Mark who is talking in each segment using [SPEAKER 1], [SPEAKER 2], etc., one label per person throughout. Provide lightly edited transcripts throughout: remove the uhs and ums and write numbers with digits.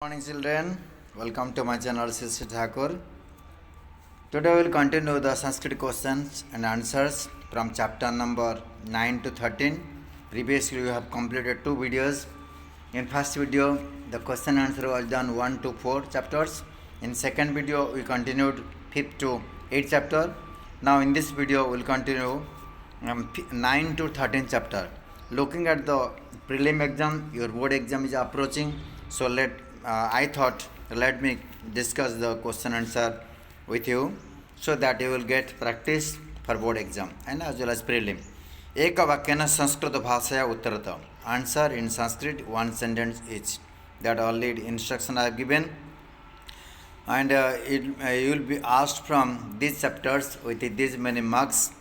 [SPEAKER 1] Morning children, welcome to my channel Sri Thakur. Today we will continue the Sanskrit questions and answers from chapter number 9 to 13. Previously we have completed two videos. In first video the question answer was done 1 to 4 chapters. In second video we continued 5th to 8th chapter. Now in this video we will continue 9 to 13 chapter. Looking at the prelim exam, your board exam is approaching, so I thought let me discuss the question answer with you so that you will get practice for board exam and as well as prelim. एकवाक्येन Sanskrit भाषया उत्तरत. Answer in Sanskrit one sentence each. That only instruction I have given, and you will be asked from these chapters with these many marks.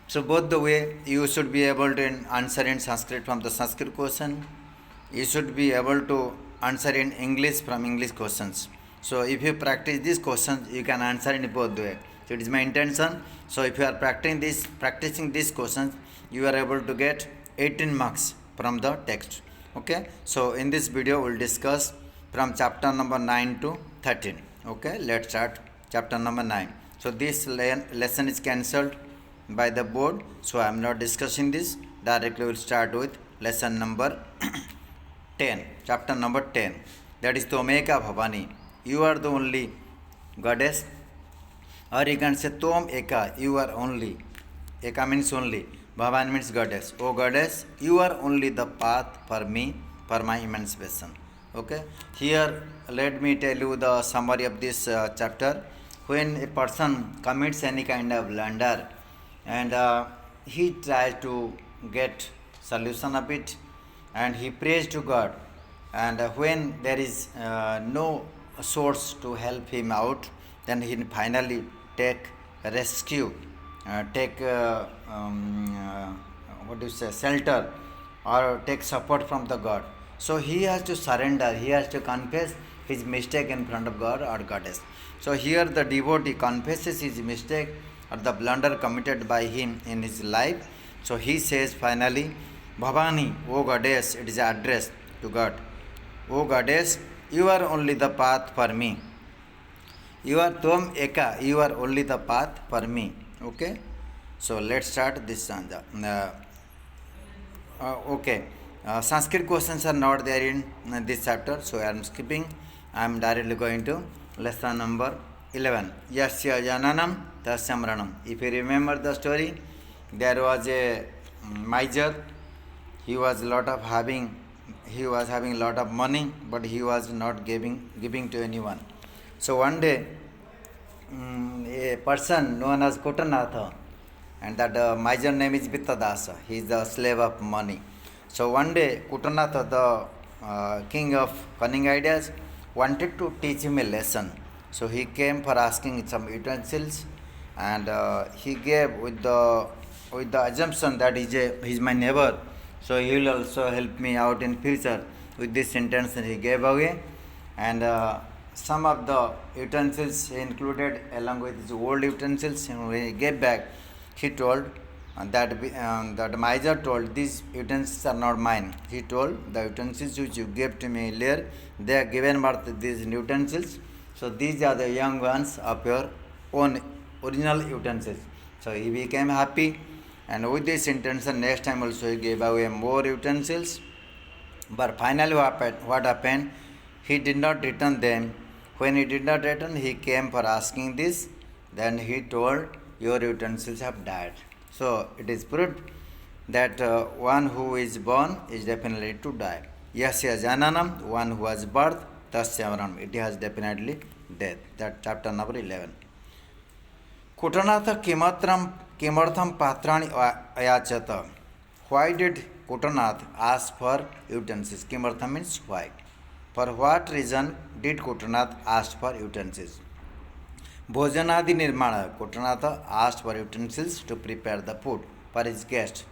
[SPEAKER 1] So both the way you should be able to answer in Sanskrit from the Sanskrit question. You should be able to answer in English from English questions. So if you practice these questions, you can answer in both way. So it is my intention. So if you are practicing these questions, you are able to get 18 marks from the text. Okay. So in this video, we will discuss from chapter number 9 to 13. Okay. Let's start chapter number 9. So this lesson is cancelled by the board. So I am not discussing this. Directly we will start with lesson number 10, chapter number 10, that is Tomeka Bhavani. You are the only goddess, or you can say Tom Eka, you are only. Eka means only, Bhavani means goddess. Oh goddess, you are only the path for me, for my emancipation. Okay, here let me tell you the summary of this chapter. When a person commits any kind of blunder and he tries to get solution of it, and he prays to God, and when there is no source to help him out, then he finally take rescue, shelter, or take support from the God. So he has to surrender, he has to confess his mistake in front of God or goddess. So here the devotee confesses his mistake or the blunder committed by him in his life. So he says finally, Bhavani, O goddess, it is addressed to God. O goddess, you are only the path for me. You are Tom Eka, you are only the path for me. Okay? So let's start this stanza. Okay. Sanskrit questions are not there in this chapter, so I am skipping. I am directly going to lesson number 11. Yasya Jananam Tasyam Ranam. If you remember the story, there was a miser. He was having lot of money, but he was not giving to anyone. So one day, a person known as Kotanatha, and that miser name is Vittadasa. He is the slave of money. So one day, Kotanatha, the king of cunning ideas, wanted to teach him a lesson. So he came for asking some utensils, and he gave with the assumption that he is my neighbor, so he will also help me out in future. With this intention he gave away, and some of the utensils he included along with his old utensils. When he gave back, he told that miser told, these utensils are not mine. He told, the utensils which you gave to me earlier, they are given birth to these utensils. So these are the young ones of your own original utensils. So he became happy, and with this intention next time also he gave away more utensils. But finally what happened? He did not return them. When he did not return, he came for asking this. Then he told, your utensils have died. So it is proved that one who is born is definitely to die. Yasya Jananam, one who has birth, Tasya Maranam, it has definitely death. That chapter number 11. Kotanatha Kimartham Patrani Ayachata. Why did Kotanath ask for utensils? Kimartham means why. For what reason did Kotanath ask for utensils? Bhojanadi Nirmana. Kotanatha asked for utensils to prepare the food for his guest.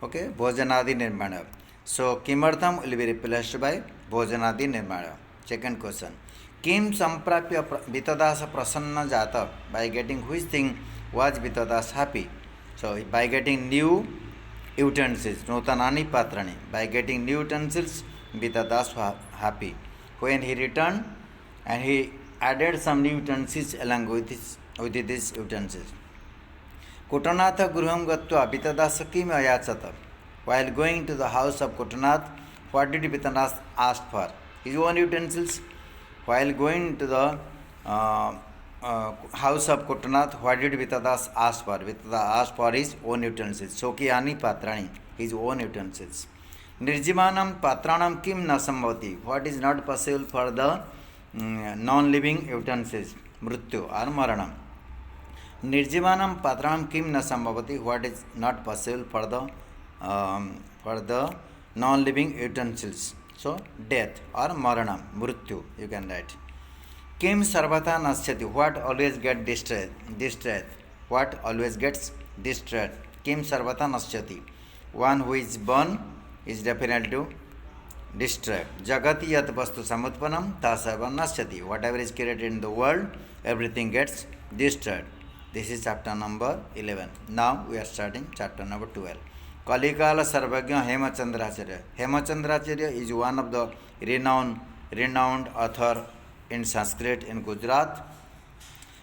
[SPEAKER 1] Okay, Bhojanadi Nirmana. So Kimartham will be replaced by Bhojanadi Nirmana. Second question. Kim Samprapya Vitadasa Prasanna Jata. By getting which thing was Vitadas happy? So by getting new utensils, Nutanani Patrani. By getting new utensils, Vitadas happy. When he returned, and he added some new utensils along with these utensils. Kotanath Guruham Gatva Pitadasa Kim Ayachata. While going to the house of Kotanath, what did Pitanath ask for? His own utensils. While going to the house of Kotanath, what did Vitadas ask for? Vitadas asked for his own utensils. Sokyani Patrani, his own utensils. Nirjimanam Patranam Kim Nasambhati. What is not possible for the non-living utensils? Mrityu or Maranam. Nirjimanam Patranam Kim Nasambhati. What is not possible for the non-living utensils? So, death or Maranam, Mrityu, you can write. Kim Sarvata Nasyati, what always gets destroyed? What always gets destroyed? Kim Sarvata Nasyati. One who is born is definitely to destroy. Jagati Yat Vastu Samutpanam Tasarvam Nasyati. Whatever is created in the world, everything gets destroyed. This is chapter number 11. Now we are starting chapter number 12. Kalikala Sarvagya Hemachandracharya. Hemachandracharya is one of the renowned author in Sanskrit in Gujarat.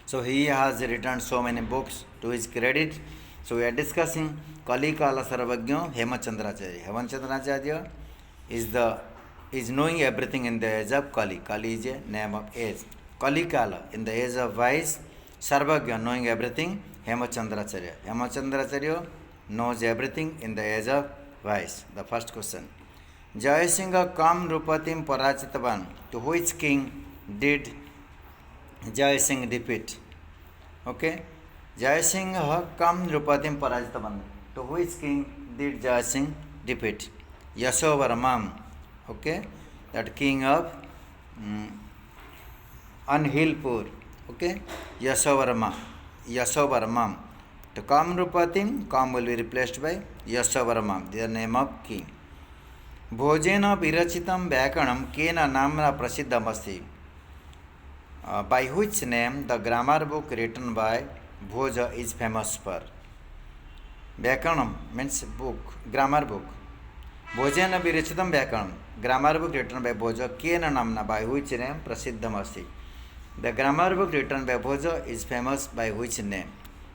[SPEAKER 1] So he has written so many books to his credit. So we are discussing Kalikala Sarvagya Hemachandracharya. Hemachandracharya is knowing everything in the age of Kali. Kali is a name of age. Kalikala, in the age of wise, Sarvagya, knowing everything, Hemachandracharya. Hemachandracharya knows everything in the age of wise. The first question. Jayasingha Kam Rupatim Parachitavan. To which king did Jayasingha defeat? Okay. Jayasingha Kam Rupatim Parachitavan. To which king did Jayasingha defeat? Yashovarman. Okay. That king of Anhilpur. Okay. Yashovarman. To Kamrupatim, Kam will be replaced by Yashovarman, the name of king. Bhojena Virachitam Vyakanam Kena Namna Prasiddhamasti. By which name the grammar book written by Bhoja is famous for? Vyakanam means book, grammar book. Bhojena Virachitam Vyakanam, grammar book written by Bhoja, Kena Namna, by which name Prasiddhamasti. The grammar book written by Bhoja is famous by which name?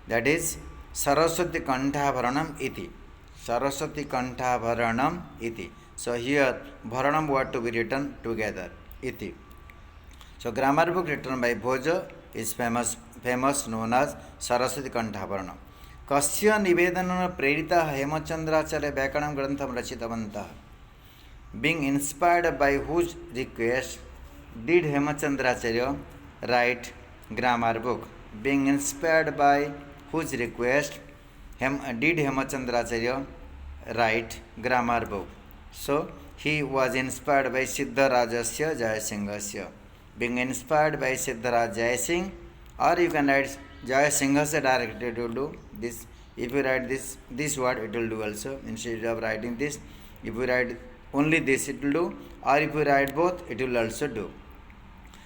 [SPEAKER 1] That is Saraswati Kanthabharanam iti. Saraswati Kanthabharanam iti. So here Bharanam word to be written together. Iti. So grammar book written by Bhoja is famous known as Saraswati Kanthabharanam. Kasya Nivedanana Prerita Hemachandracharya Vyakanam Grantham Rachitavantah. Being inspired by whose request did Hemachandracharya write grammar book? Being inspired by whose request did Hemachandracharya write grammar book? So he was inspired by Siddharajasya Jayasinghasya. Being inspired by Siddharaj Jayasingh, or you can write Jayasinghasya directly, it will do this. If you write this word, it will do also. Instead of writing this, if you write only this, it will do, or if you write both, it will also do.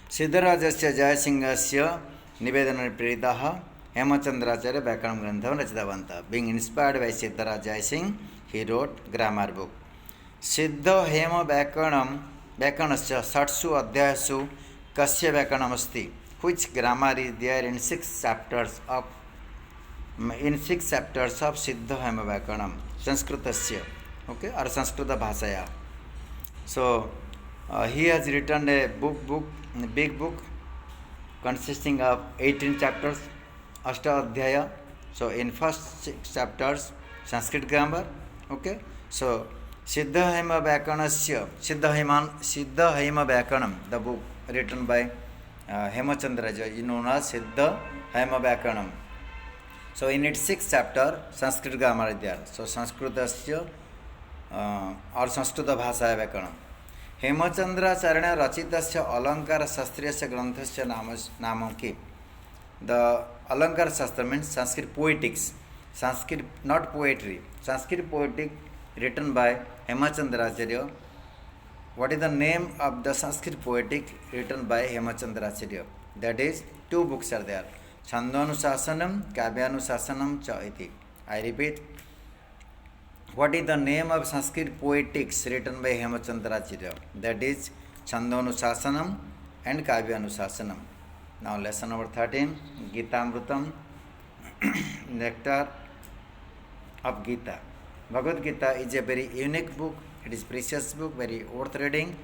[SPEAKER 1] Siddharajasya Jayasinghasya Nivedana Preritaha Hemachandracharya Vyakanam Grantham Rachitavantah. Being inspired by Siddharaj Jayasingh, he wrote grammar book. Siddha Hema Vyakanasya Satsu Adhyayasu Kasya Vyakanamasti. Which grammar is there in 6 chapters of Siddha Hema Vyakanam Sanskritasya, okay, or Sanskrita Bhasaya. So he has written a big book consisting of 18 chapters, Ashtadhyaya. So in first 6 chapters Sanskrit grammar, okay. So Siddha Hema Vyakanasya, Siddha Hema Vyakanam, the book written by Hemachandracharya is known as Siddha Hema Vyakanam. So in its 6th chapter Sanskrit grammar is there. So Sanskritasya or Sanskrita Bhasaya Vyakanam. Hemachandracharya Rachitasya Alankara Shastriyasya Granthasya Namam Ki. The Alankara Shastra means Sanskrit poetics. Sanskrit, not poetry. Sanskrit poetic written by Hemachandracharya. What is the name of the Sanskrit poetic written by Hemachandracharya? That is, 2 books are there. Chandanusasanam, Kavyanusasanam cha iti. I repeat. What is the name of Sanskrit poetics written by Hemachandracharya? That is Chandonusasanam, and Kavyanusasanam. Now lesson number 13, Gitamrutam, Nectar of Gita. Bhagavad Gita is a very unique book. It is precious book, very worth reading.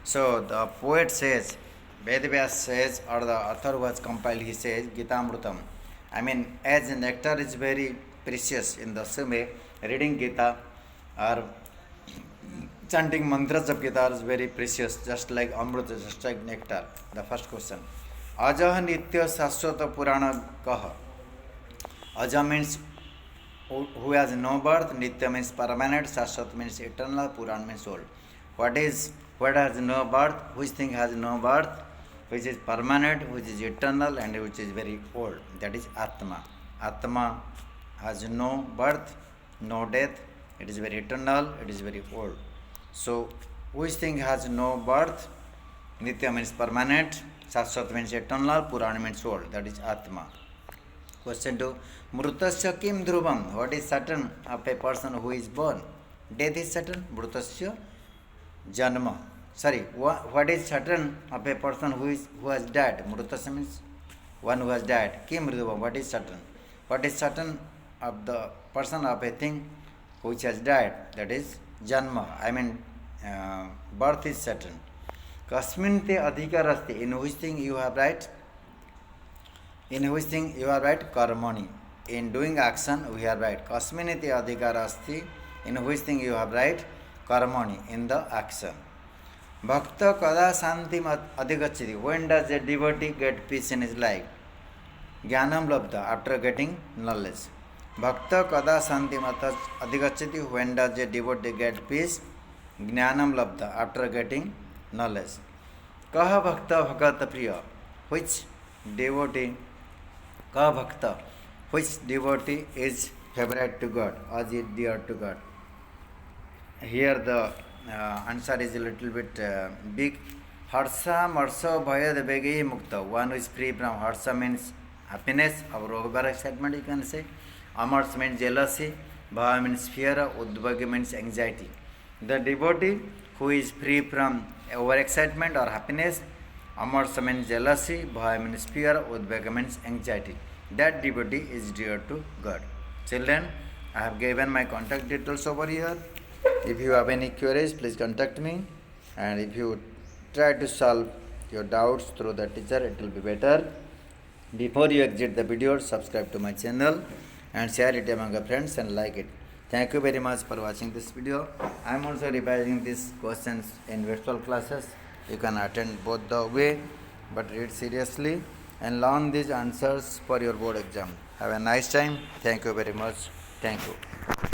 [SPEAKER 1] So the poet says, Vedvyas says, or the author who has compiled, he says, Gitamrutam. I mean, as nectar is very precious, in the same way, reading Gita or chanting mantras of Gita is very precious, just like Amrita, just like nectar. The first question. Ajah Nitya Saswata Purana Kaha. Aja means who has no birth, Nitya means permanent, Saswat means eternal, Puran means old. What has no birth? Which thing has no birth? Which is permanent, which is eternal, and which is very old. That is Atma. Atma has no birth, no death. It is very eternal, it is very old. So, which thing has no birth? Nitya means permanent, Saswat means eternal, Purana means old. That is Atma. Question 2. Mrutasya kim dhruvam. What is certain of a person who is born? Death is certain. Mrutasya janma. What is certain of a person who has died? Mrutasya means one who has died. Kim dhruvam. What is certain? What is certain of the person of a thing which has died? That is janma. I mean birth is certain. Kasmin te adhikar asti. In which thing you have right? In which thing you are right? Karmani. In doing action, we are right. Kasminiti adhikara asti. In which thing you have right? Karmani. In the action. Bhakta kada santim adhigachiti. When does a devotee get peace in his life? Jnanam labdha. After getting knowledge. Bhakta kada santim adhigachiti. When does a devotee get peace? Jnanam labdha. After getting knowledge. Kaha bhakta bhagata priya. Which devotee? Ka bhakta. Which devotee is favorite to God or is dear to God? Here the answer is a little bit big. Harsha marsha bhayad vegi mukta. One who is free from harsha means happiness or over excitement, you can say. Amars means jealousy. Bhaya means fear. Udvagi means anxiety. The devotee who is free from over excitement or happiness, Amarsa means jealousy, Bhaya means fear, Udvega means anxiety. That devotee is dear to God. Children, I have given my contact details over here. If you have any queries, please contact me. And if you try to solve your doubts through the teacher, it will be better. Before you exit the video, subscribe to my channel and share it among your friends and like it. Thank you very much for watching this video. I am also revising these questions in virtual classes. You can attend both the way, but read seriously and learn these answers for your board exam. Have a nice time. Thank you very much. Thank you.